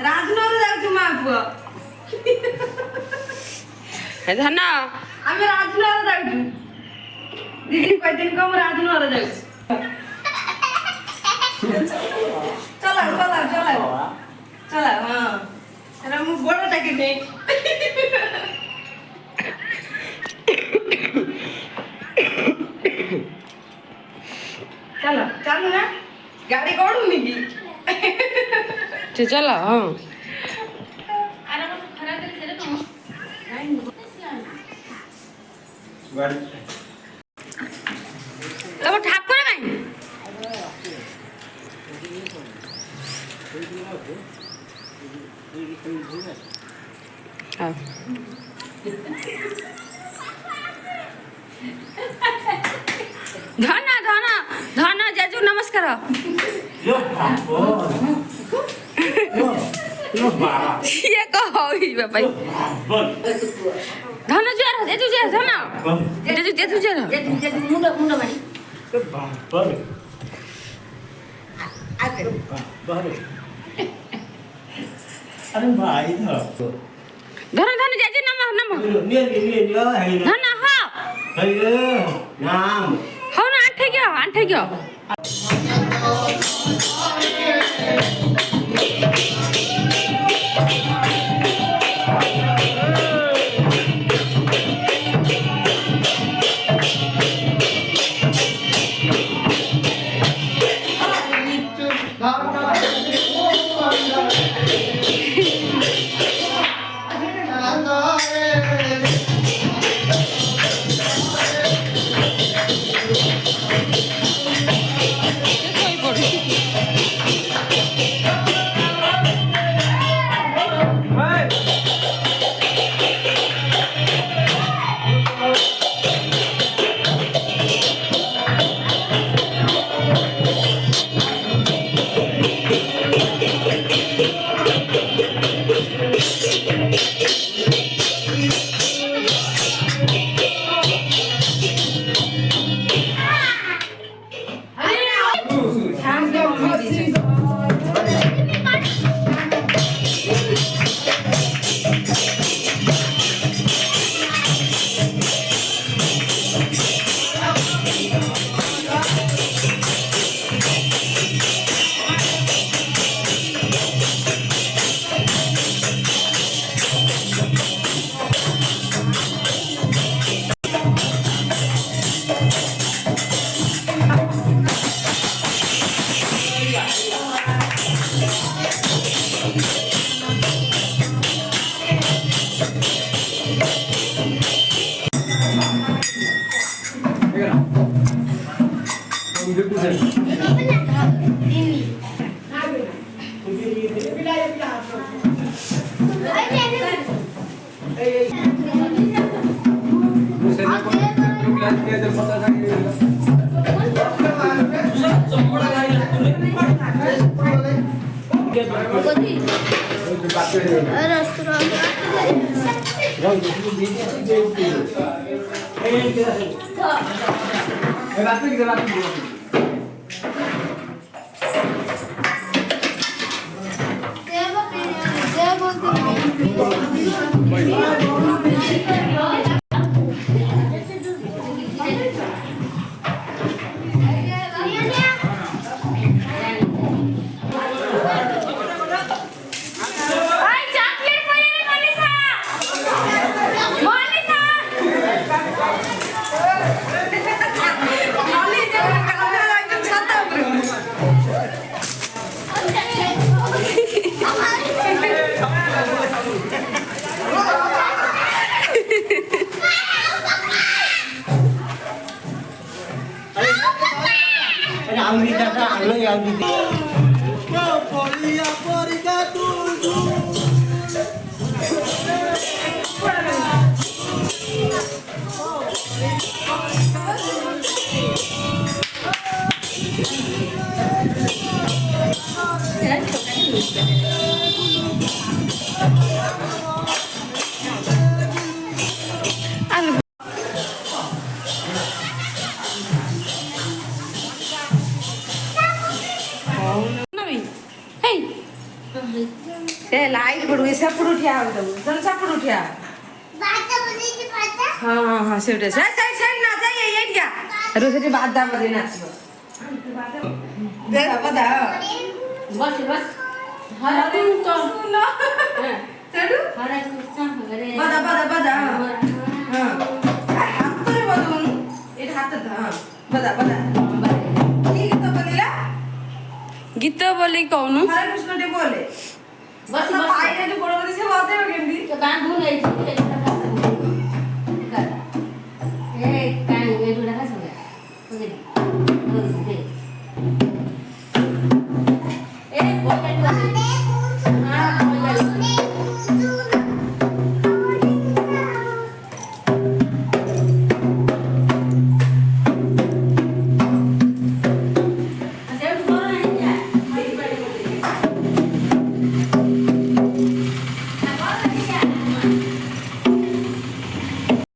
ରାଜନଗର ଯାଉଛୁ ମା ପୁଅ। ଧନ ଆମେ ରାଜନଗର ଯାଉଛୁ। ଦିଦି କହିଦେନି କଣ ମୁଁ ରାଜନଗର ଯାଉଛି। ଚଲାଅ ଚଲାଅ ଚଲାଅ ଚଲାଅ। ହଁ ସେଟା ମୁଁ ଗୋଡ଼ ଟେକିନି। चलो चालू ना गाड़ी कोडुनी की चला हां अरे वो खरा कर दे तो नहीं गाड़ी अब ठाकुर नहीं हां धन धन धन जेजू नमस्कार यो बाबो यो बाबा ये कहोई बाबा धन जुआर जेजू जुआर धन जेजू जेजू जुआर जेजू मुंडो मुंडो मारी यो बाबा आते बाबा अरे भाई था धन धन जेजू नम नम निय है धन हा है नाम हो ना आंठे गयो ए लाईट पडू सापडू ठेवा जण सापडू ठेवा हा हा शेवटे साईड साईड साईड नाचा येईन घ्या रोसाठी बादामध्ये नाचलो बदा बदा बस बस हरे कृष्ण चढू हरे कृष्ण हरे बदा बदा बदा हा हात तरी बदून एक हातात हा बदा बदा ठीक आहे बोलीला गीत बोली कहून हरे कृष्ण ते बोले बस असं बस पाय ते बोलत दिसे वाते वगैरे तो कान धुवून यायची ए कान वेडूला का सगळं ए बोलत